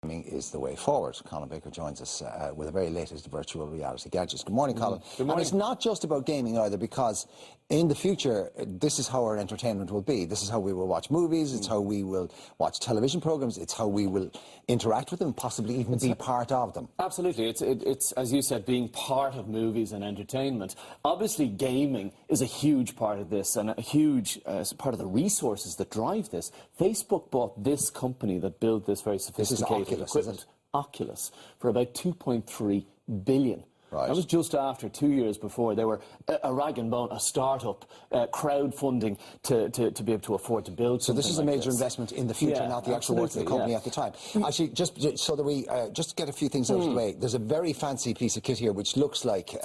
Is the way forward. Colin Baker joins us with the very latest virtual reality gadgets. Good morning, Colin. Good morning. And it's not just about gaming either, because in the future, this is how our entertainment will be. This is how we will watch movies, it's how we will watch television programs, it's how we will interact with them, possibly even be part of them. Absolutely. It's, as you said, being part of movies and entertainment. Obviously, gaming is a huge part of this and a huge part of the resources that drive this. Facebook bought this company that built this very sophisticated equipment, Oculus, for about 2.3 billion. Right. That was just after 2 years before. They were a rag and bone, a start-up, crowdfunding to be able to afford to build something. So this is a major this. investment in the future, not the actual work of the company at the time. Actually, just so that we just get a few things out of the way, there's a very fancy piece of kit here which looks like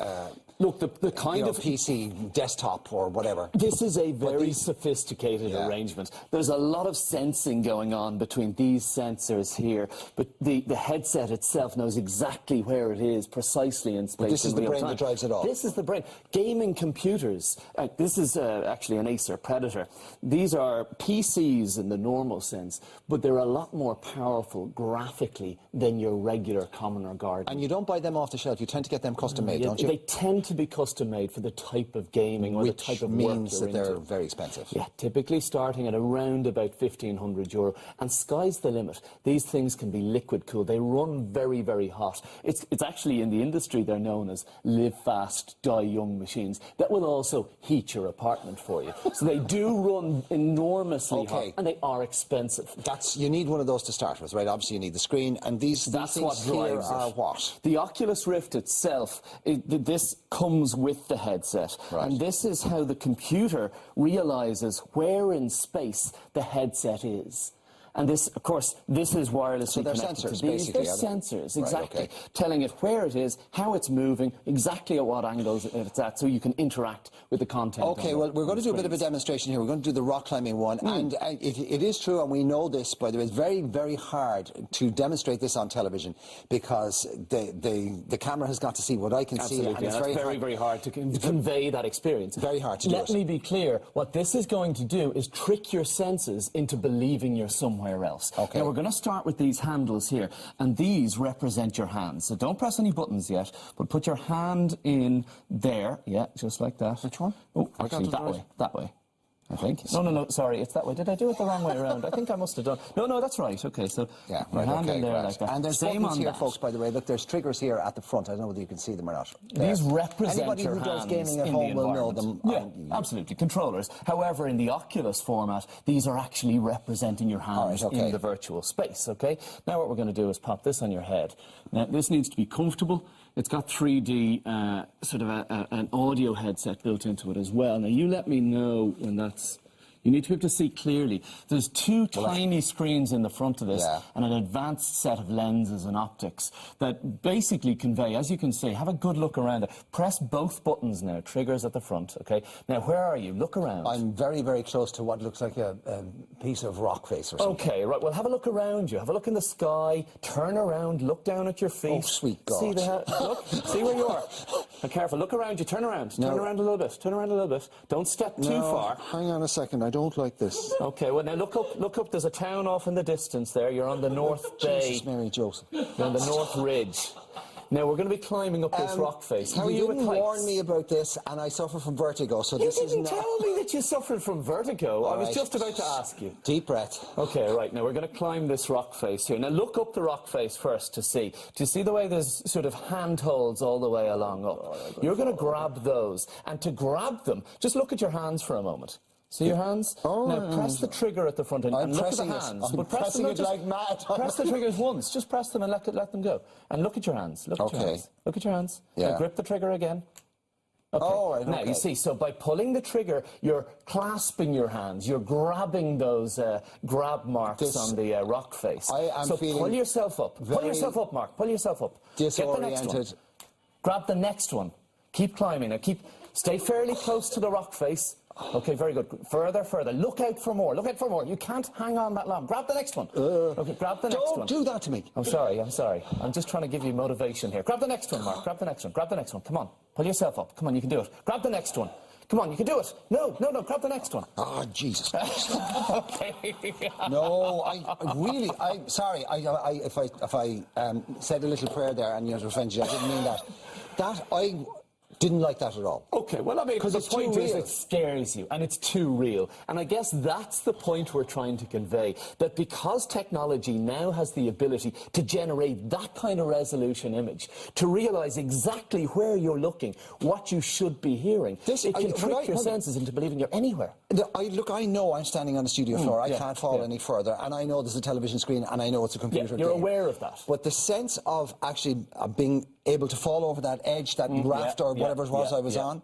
the kind of PC desktop or whatever. This is a very sophisticated arrangement. There's a lot of sensing going on between these sensors here, but the headset itself knows exactly where it is precisely in space. But this is the brain that drives it all. This is the brain. Gaming computers. This is actually an Acer Predator. These are PCs in the normal sense, but they're a lot more powerful graphically than your regular common or garden. And you don't buy them off the shelf. You tend to get them custom made, don't you? They tend to be custom made for the type of gaming or the type of work you're into. Which means that they're very expensive. Yeah, typically starting at around about €1,500. And sky's the limit. These things can be liquid cooled. They run very, very hot. It's actually in the industry they're known as live fast, die young machines that will also heat your apartment for you. So they do run enormously hot, and they are expensive. You need one of those to start with, right? Obviously you need the screen, and these things here are what? The Oculus Rift itself, this comes with the headset, and this is how the computer realizes where in space the headset is. And this, of course, this is wirelessly connected sensors, to these. basically. They're sensors, exactly, right, telling it where it is, how it's moving, exactly at what angles it's at, so you can interact with the content. Okay, well, we're going to do a bit of a demonstration here. We're going to do the rock climbing one, and it is true, and we know this, by the way, it's very, very hard to demonstrate this on television because the camera has got to see what I can see, and it's very hard to convey that experience. Very hard to do. Let me be clear, what this is going to do is trick your senses into believing you're somewhere else. Okay. Now, we're going to start with these handles here, and these represent your hands. So don't press any buttons yet, but put your hand in there. Yeah, just like that. Which one? Oh, actually, that way. I think. No, sorry, it's that way. Did I do it the wrong way around? I think I must have done. No, that's right. Okay, so yeah, your hand in there like that. And there's buttons here, folks, by the way. Look, there's triggers here at the front. I don't know whether you can see them or not. These represent anybody who does gaming at home will know them. Yeah, absolutely. Controllers. However, in the Oculus format, these are actually representing your hands in the virtual space, okay? Now what we're going to do is pop this on your head. Now, this needs to be comfortable. It's got 3D, sort of an audio headset built into it as well. Now, you let me know when that's... You need to be able to see clearly. There's two tiny screens in the front of this and an advanced set of lenses and optics that basically convey, as you can see, have a good look around it. Press both buttons now, triggers at the front, okay? Now, where are you? Look around. I'm very, very close to what looks like a piece of rock face or something. Okay, right, well, have a look around you. Have a look in the sky, turn around, look down at your feet. Oh, sweet God. See look, see where you are. Be careful, look around you, turn around a little bit. Don't step too far. Hang on a second, I don't like this. Okay, well, now look up. There's a town off in the distance there. You're on the North Bay. Jesus, Mary Joseph. You're on the North Ridge. Now, we're going to be climbing up this rock face. How are you with heights? You didn't warn me about this, and I suffer from vertigo, so this is not... You didn't tell me that you suffered from vertigo. I was just about to ask you. Deep breath. Okay, right, now we're going to climb this rock face here. Now, look up the rock face first to see. Do you see the way there's sort of handholds all the way along up? You're going to grab those, and to grab them, just look at your hands for a moment. See your hands? Now press the trigger at the front end and look at the hands. I'm pressing it like mad. Press the triggers once. Just press them and let them go. And look at your hands. Look at your hands. Look at your hands. Yeah. Now grip the trigger again. Okay. Now, you see, so by pulling the trigger, you're clasping your hands. You're grabbing those grab marks on the rock face. So pull yourself up. Pull yourself up, Mark. Pull yourself up. Disoriented. Get the next one. Grab the next one. Keep climbing. Now, stay fairly close to the rock face. Okay, very good. Further. Look out for more. You can't hang on that long. Grab the next one. Okay, grab the next one. Don't do that to me. I'm sorry. I'm just trying to give you motivation here. Grab the next one, Mark. Grab the next one. Come on. Pull yourself up. Come on, you can do it. Grab the next one. Come on, you can do it. No, grab the next one. Oh, Jesus Christ. Okay. No, sorry, if I said a little prayer there and you to offend you, I didn't mean that. I didn't like that at all. Okay, well, I mean, the point is it scares you, and it's too real. And I guess that's the point we're trying to convey, that because technology now has the ability to generate that kind of resolution image, to realise exactly where you're looking, what you should be hearing, it can trick your senses into believing you're anywhere. I know I'm standing on the studio floor, I can't fall any further, and I know there's a television screen, and I know it's a computer you're game. aware of that. But the sense of actually being able to fall over that edge, that raft or whatever it was I was on,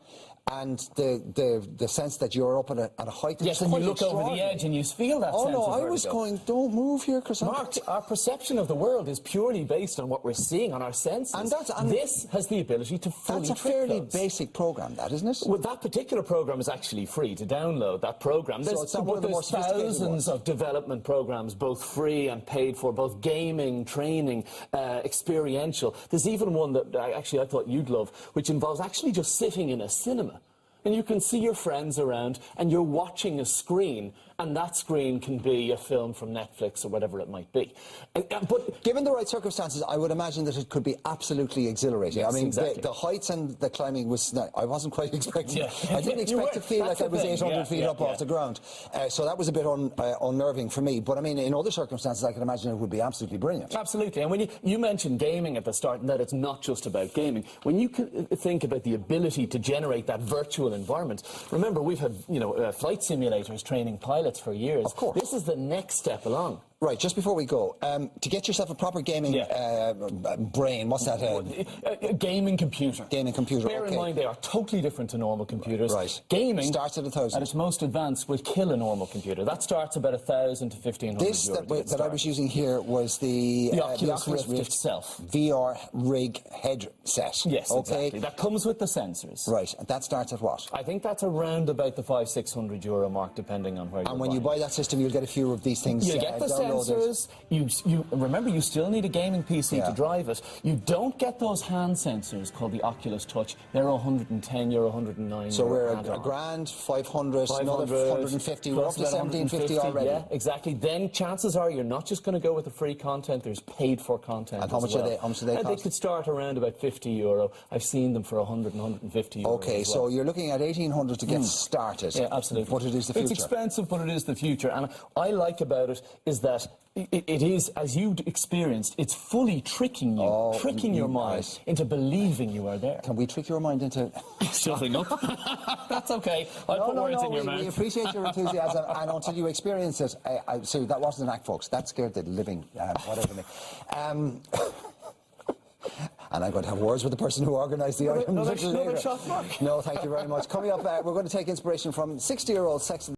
and the sense that you're up at a height. Yes, and you look over the edge and you feel that sense of vertigo. I was going, don't move here, Chris. Mark, our perception of the world is purely based on what we're seeing on our senses. And this has the ability to fully That's a fairly basic program, that, isn't it? Well, that particular program is actually free to download, that program. There's thousands of development programs, both free and paid for, both gaming, training, experiential. There's even one that I thought you'd love, which involves actually just sitting in a cinema. And you can see your friends around, and you're watching a screen, and that screen can be a film from Netflix or whatever it might be. But given the right circumstances, I would imagine that it could be absolutely exhilarating. Yes, I mean, exactly. the heights and the climbing was... I wasn't quite expecting... I didn't expect to feel like I was 800 feet up off the ground. So that was a bit unnerving for me. But, I mean, in other circumstances, I can imagine it would be absolutely brilliant. Absolutely. And when you mentioned gaming at the start, and that it's not just about gaming, when you think about the ability to generate that virtual environment, remember, we've had, flight simulators training pilots for years. Of course. This is the next step along. Right, just before we go, to get yourself a proper gaming brain, what's that? A gaming computer. Gaming computer, Bear in mind, they are totally different to normal computers. Right. Gaming starts at 1,000. At its most advanced will kill a normal computer. That starts about 1,000 to 1,500 This that I was using here was the Oculus Rift itself. VR rig headset. Yes, exactly. That comes with the sensors. Right, and that starts at what? I think that's around about the €500-600 mark, depending on where you're And when you buy that system, you'll get a few of these things you get the sensors. You remember, you still need a gaming PC to drive it. You don't get those hand sensors called the Oculus Touch. They're €110, €109. So we're a grand, 500, another 150, we're up to 1750 already. Yeah, exactly. Then chances are you're not just going to go with the free content. There's paid for content. And how much do they cost? They could start around about €50. I've seen them for 100 and 150 euros. Okay, so you're looking at 1,800 to get started. Yeah, absolutely. But it is the future. It's expensive, but it is the future. And I like about it is that it is, as you experienced, it's fully tricking you, tricking your mind into believing you are there. Can we trick your mind into... Shutting up? That's okay. I'll put words in your mouth. We appreciate your enthusiasm, and until you experience it... so that wasn't an act, folks. That scared the living... whatever me. And I'm going to have words with the person who organised the item. Another shot, Mark? No, thank you very much. Coming up, we're going to take inspiration from 60-year-old sex...